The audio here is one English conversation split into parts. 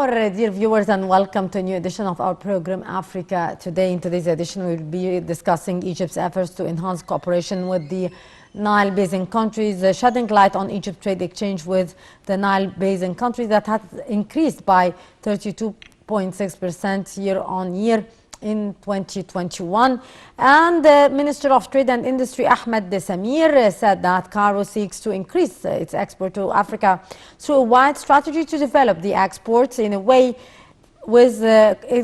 our dear viewers, and welcome to a new edition of our program Africa Today. In today's edition, we'll be discussing Egypt's efforts to enhance cooperation with the Nile Basin countries, shedding light on Egypt's trade exchange with the Nile Basin countries that has increased by 32.6% year on year in 2021. And the Minister of Trade and Industry, Ahmed Samir, said that Cairo seeks to increase its export to Africa through a wide strategy to develop the exports in a way with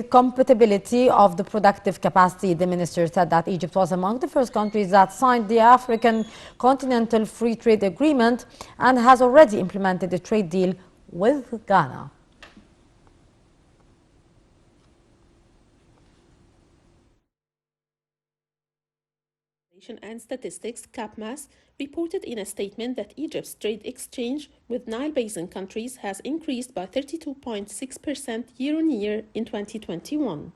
compatibility of the productive capacity. The minister said that Egypt was among the first countries that signed the African Continental Free Trade Agreement and has already implemented a trade deal with Ghana. And Statistics, CAPMAS, reported in a statement that Egypt's trade exchange with Nile Basin countries has increased by 32.6% year-on-year in 2021.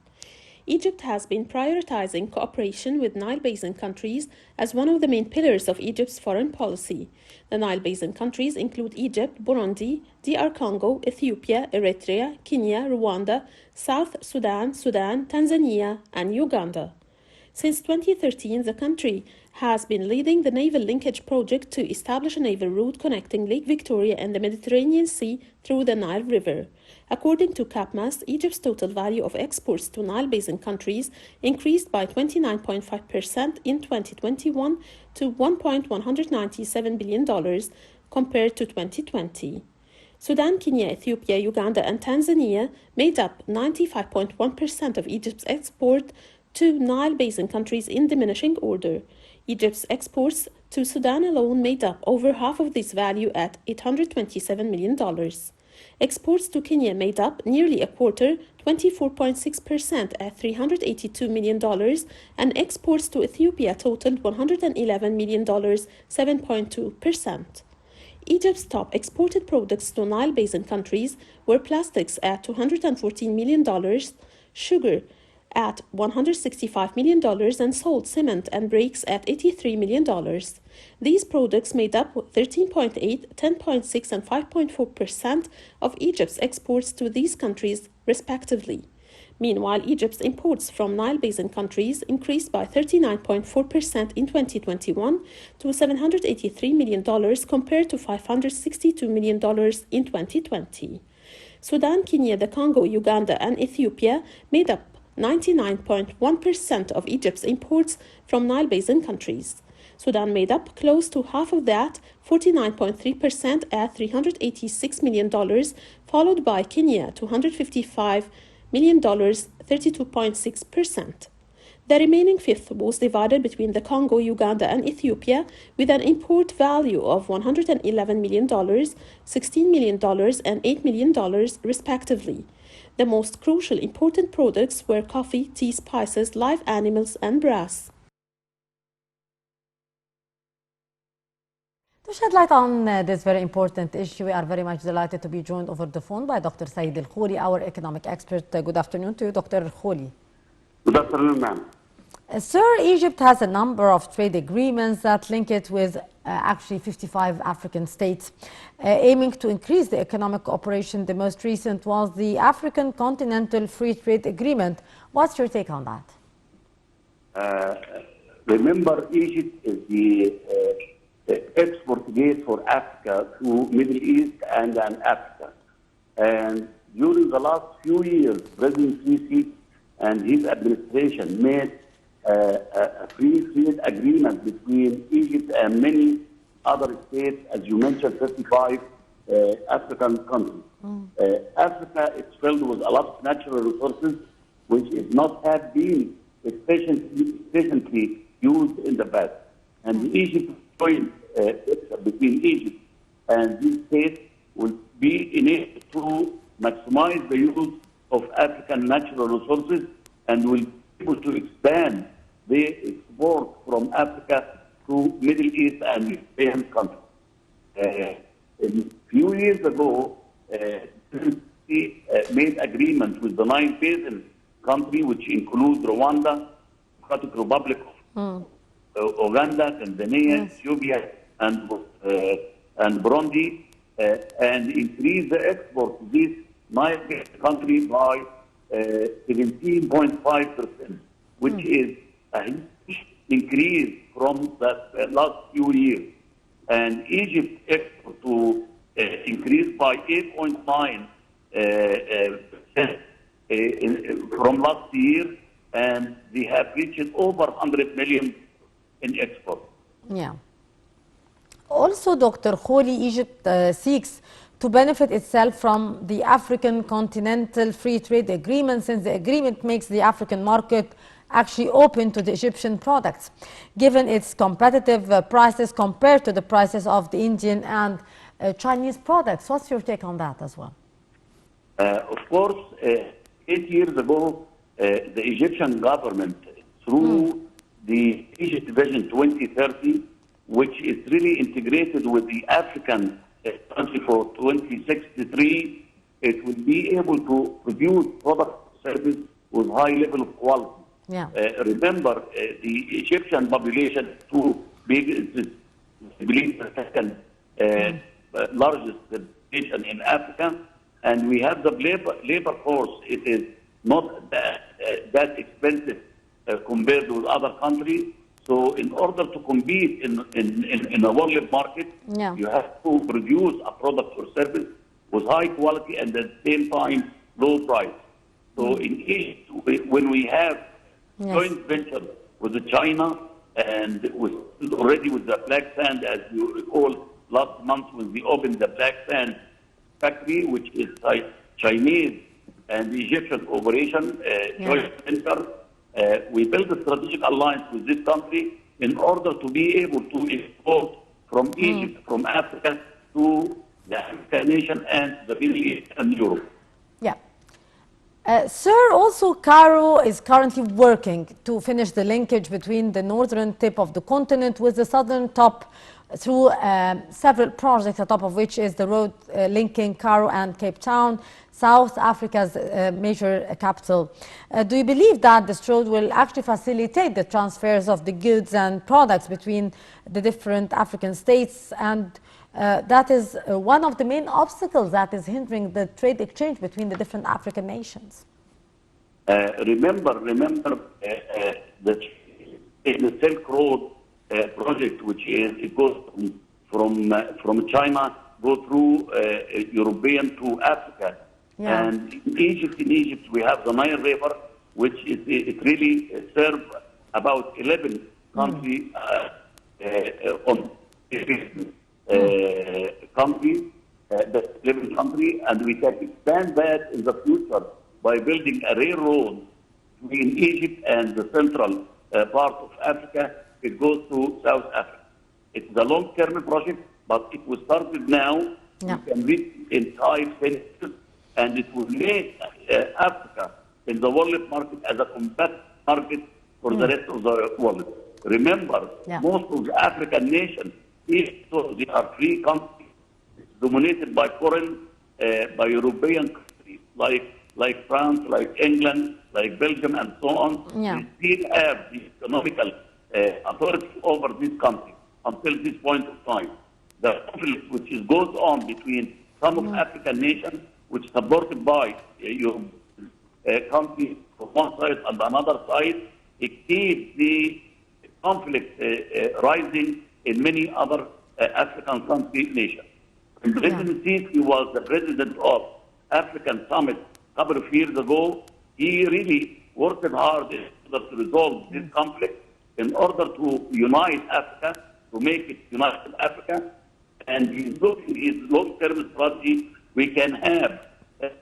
Egypt has been prioritizing cooperation with Nile Basin countries as one of the main pillars of Egypt's foreign policy. The Nile Basin countries include Egypt, Burundi, DR Congo, Ethiopia, Eritrea, Kenya, Rwanda, South Sudan, Tanzania, and Uganda. Since 2013, the country has been leading the Naval Linkage Project to establish a naval route connecting Lake Victoria and the Mediterranean Sea through the Nile River. According to CAPMAS, Egypt's total value of exports to Nile Basin countries increased by 29.5% in 2021 to $1.197 billion compared to 2020. Sudan, Kenya, Ethiopia, Uganda, and Tanzania made up 95.1% of Egypt's export to Nile Basin countries in diminishing order. Egypt's exports to Sudan alone made up over half of this value at $827 million. Exports to Kenya made up nearly a quarter, 24.6% at $382 million, and exports to Ethiopia totaled $111 million, 7.2%. Egypt's top exported products to Nile Basin countries were plastics at $214 million, sugar at $165 million, and salt, cement, and brakes at $83 million. These products made up 13.8%, 10.6%, and 5.4% of Egypt's exports to these countries, respectively. Meanwhile, Egypt's imports from Nile Basin countries increased by 39.4% in 2021 to $783 million compared to $562 million in 2020. Sudan, Kenya, the Congo, Uganda, and Ethiopia made up 99.1% of Egypt's imports from Nile Basin countries. Sudan made up close to half of that, 49.3% at $386 million, followed by Kenya, $255 million, 32.6%. The remaining fifth was divided between the Congo, Uganda, and Ethiopia, with an import value of $111 million, $16 million, and $8 million, respectively. The most crucial important products were coffee, tea, spices, live animals, and brass. To shed light on this very important issue, we are very much delighted to be joined over the phone by Dr. Said Kholy, our economic expert. Good afternoon to you, Dr. Kholy. Good afternoon, ma'am. Sir, Egypt has a number of trade agreements that link it with actually 55 African states, aiming to increase the economic cooperation. The most recent was the African Continental Free Trade Agreement. What's your take on that? Remember, Egypt is the export gate for Africa to Middle East and Africa. And during the last few years, President Sisi and his administration made a free trade agreement between Egypt and many other states, as you mentioned, 35 African countries. Africa is filled with a lot of natural resources which is not have been efficiently used in the past. And Egypt joint between Egypt and these states will be enabled to maximize the use of African natural resources and will be able to expand the export from Africa to Middle East and European countries. A few years ago, he made agreement with the Nile Basin country, which include Rwanda, Democratic Republic of Uganda, Tanzania, Ethiopia, and Burundi, and increase the export to these Nile country by 17.5%, which is a huge increase from the last few years. And Egypt export to increase by 8.9% from last year, and they have reached over 100 million in export. Yeah. Also, Dr. Kholy, Egypt seeks to benefit itself from the African Continental Free Trade Agreement, since the agreement makes the African market actually open to the Egyptian products, given its competitive prices compared to the prices of the Indian and Chinese products. What's your take on that as well? Of course, 8 years ago, the Egyptian government, through the Egypt Vision 2030, which is really integrated with the African country for 2063, it will be able to produce product service with high level of quality. Yeah. Remember, the Egyptian population is too big, I believe the second largest nation in Africa, and we have the labor force. It is not that expensive compared with other countries. So in order to compete in a world market, you have to produce a product or service with high quality and at the same time low price. So in Egypt, when we have joint venture with China and already with the black sand, as you recall, last month when we opened the black sand factory, which is Chinese and Egyptian operation joint venture. We built a strategic alliance with this country in order to be able to export from Egypt, from Africa to the African nation and the Middle East and Europe. Yeah. Sir, also Cairo is currently working to finish the linkage between the northern tip of the continent with the southern top through several projects, the top of which is the road linking Cairo and Cape Town, South Africa's major capital. Do you believe that this road will actually facilitate the transfers of the goods and products between the different African states, and that is one of the main obstacles that is hindering the trade exchange between the different African nations? Remember that in the Silk Road project, which is it goes from China, go through European to Africa. Yeah. And in Egypt, we have the Nile River, which it really serves about 11 countries the 11 countries, and we can expand that in the future by building a railroad between Egypt and the central part of Africa. It goes to South Africa. It's a long-term project, but it was started now. Yeah. We can reach in 5 years, and it will make Africa in the world market as a competitive market for the rest of the world. Remember, most of the African nations, so they are free countries, dominated by foreign, by European countries like France, like England, like Belgium, and so on. Yeah. They still have the economical authority over this country until this point of time. The conflict which goes on between some of African nations, which is supported by countries from one side and another side, it keeps the conflict rising in many other African country nations. When President Sisi was the president of African Summit a couple of years ago, he really worked hard in order to resolve this conflict, in order to unite Africa, to make it united Africa. And he's looking his long-term strategy. We can have,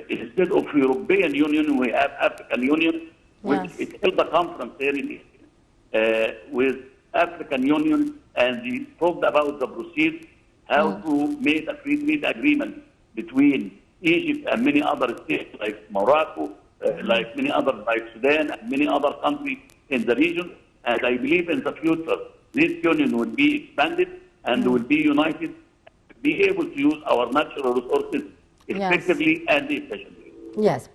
instead of European Union, we have African Union, which it held a conference there with African Union, and he talked about the proceeds, how to make a free trade agreement between Egypt and many other states like Morocco, like many other, like Sudan, and many other countries in the region. And I believe in the future, this union will be expanded and will be united, be able to use our natural resources effectively and efficiently. Yes.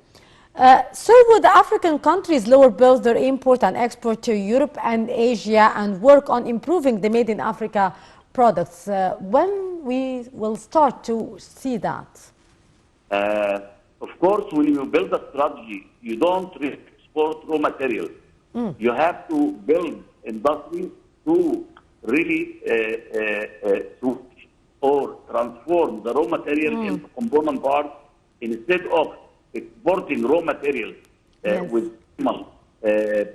So would African countries lower both their import and export to Europe and Asia and work on improving the Made in Africa products? When we will start to see that? Of course, when you build a strategy, you don't export raw materials. You have to build industry to really switch or transform the raw material into component parts instead of exporting raw materials with minimal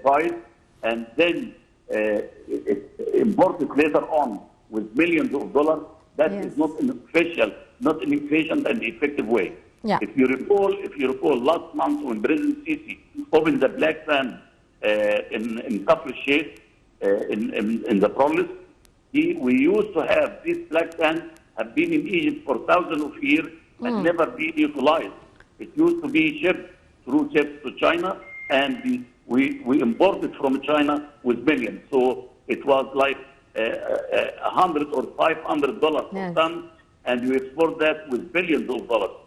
price and then import it later on with millions of dollars. That is not an efficient and effective way. Yeah. If you recall, last month when President Sisi opened the black sand in Kafr Sheikh in the province, we used to have this black sand have been in Egypt for thousands of years and never been utilized. It used to be shipped through ships to China, and we imported from China with millions. So it was like $100 or $500 per ton, and you export that with billions of dollars.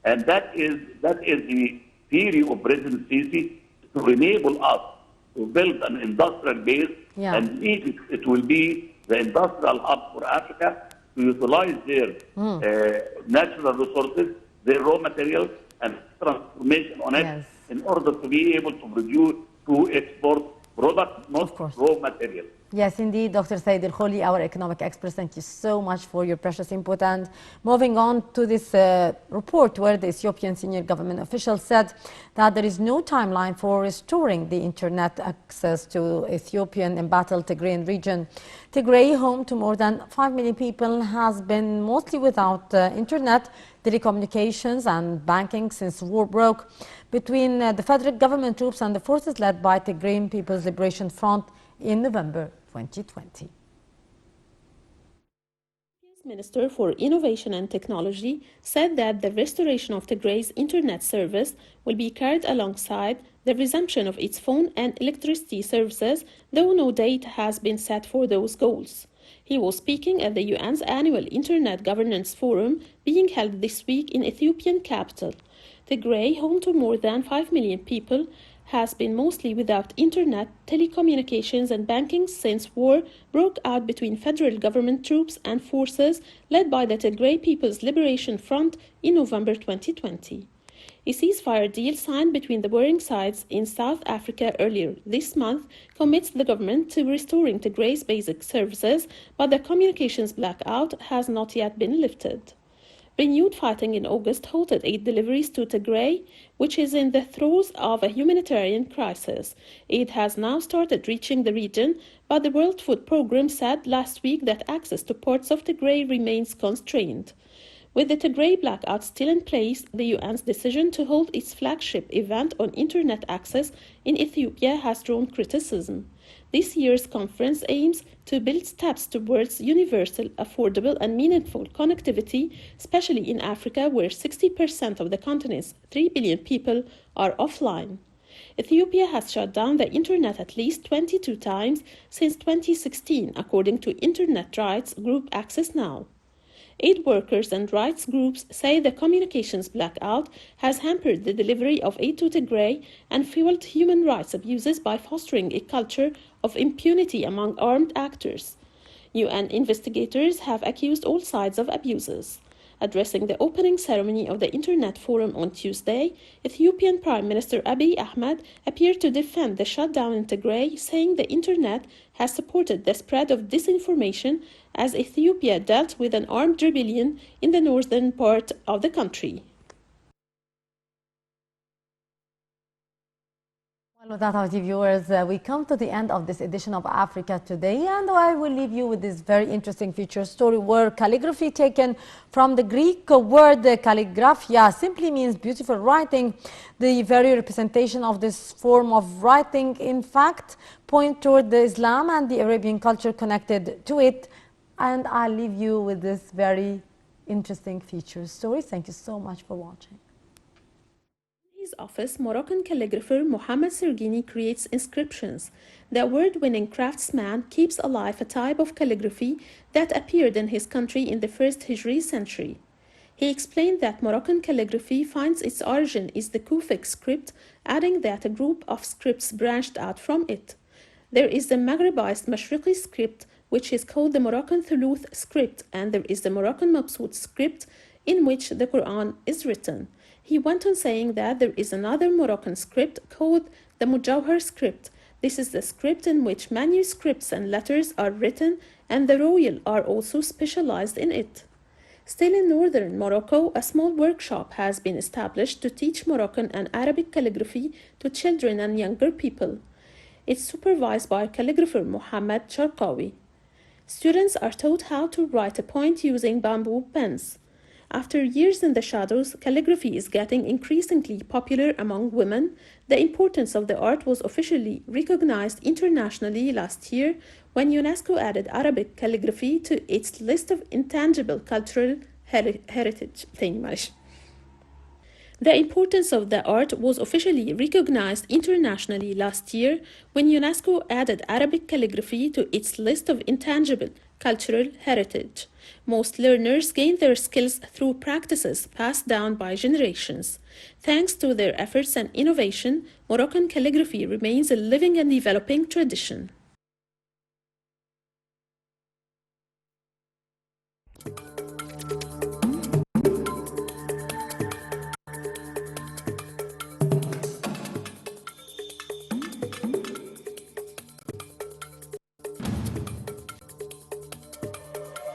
And that is the theory of President Sisi to enable us to build an industrial base, and it will be the industrial hub for Africa to utilize their natural resources, their raw materials, and transformation on it in order to be able to produce, to export products, not raw materials. Yes, indeed, Dr. Said Kholy, our economic expert, thank you so much for your precious input. And moving on to this report where the Ethiopian senior government official said that there is no timeline for restoring the internet access to Ethiopian embattled Tigrayan region. Tigray, home to more than 5 million people, has been mostly without internet, telecommunications and banking since war broke between the federal government troops and the forces led by Tigrayan People's Liberation Front in November 2020. Minister for Innovation and Technology said that the restoration of Tigray's internet service will be carried alongside the resumption of its phone and electricity services, though no date has been set for those goals. He was speaking at the UN's annual Internet Governance Forum being held this week in Ethiopian capital. Tigray, home to more than 5 million people, has been mostly without internet, telecommunications and banking since war broke out between federal government troops and forces led by the Tigray People's Liberation Front in November 2020. A ceasefire deal signed between the warring sides in South Africa earlier this month commits the government to restoring Tigray's basic services, but the communications blackout has not yet been lifted. Renewed fighting in August halted aid deliveries to Tigray, which is in the throes of a humanitarian crisis. Aid has now started reaching the region, but the World Food Programme said last week that access to parts of Tigray remains constrained. With the Tigray blackout still in place, the UN's decision to hold its flagship event on internet access in Ethiopia has drawn criticism. This year's conference aims to build steps towards universal, affordable and meaningful connectivity, especially in Africa, where 60% of the continent's 3 billion people are offline. Ethiopia has shut down the internet at least 22 times since 2016, according to internet rights group Access Now. Aid workers and rights groups say the communications blackout has hampered the delivery of aid to Tigray and fueled human rights abuses by fostering a culture of impunity among armed actors. UN investigators have accused all sides of abuses. Addressing the opening ceremony of the Internet Forum on Tuesday, Ethiopian Prime Minister Abiy Ahmed appeared to defend the shutdown in Tigray, saying the Internet has supported the spread of disinformation as Ethiopia dealt with an armed rebellion in the northern part of the country. Well, with that, our viewers, we come to the end of this edition of Africa Today, and I will leave you with this very interesting feature story where calligraphy, taken from the Greek word kalligraphia, simply means beautiful writing. The very representation of this form of writing, in fact, point toward the Islam and the Arabian culture connected to it. And I'll leave you with this very interesting feature story. Thank you so much for watching. In his office, Moroccan calligrapher Mohammed Sergini creates inscriptions. The award-winning craftsman keeps alive a type of calligraphy that appeared in his country in the first Hijri century. He explained that Moroccan calligraphy finds its origin is the Kufic script, adding that a group of scripts branched out from it. There is the Maghribized Mashriqi script, which is called the Moroccan Thuluth script, and there is the Moroccan Mabsut script, in which the Quran is written. He went on saying that there is another Moroccan script called the Mujawhar script. This is the script in which manuscripts and letters are written, and the royal are also specialized in it. Still in northern Morocco, a small workshop has been established to teach Moroccan and Arabic calligraphy to children and younger people. It's supervised by calligrapher Mohammed Sharqawi. Students are taught how to write a point using bamboo pens. After years in the shadows, calligraphy is getting increasingly popular among women. The importance of the art was officially recognized internationally last year when UNESCO added Arabic calligraphy to its list of intangible cultural heritage. The importance of the art was officially recognized internationally last year when UNESCO added Arabic calligraphy to its list of intangible cultural heritage. Most learners gain their skills through practices passed down by generations. Thanks to their efforts and innovation, Moroccan calligraphy remains a living and developing tradition.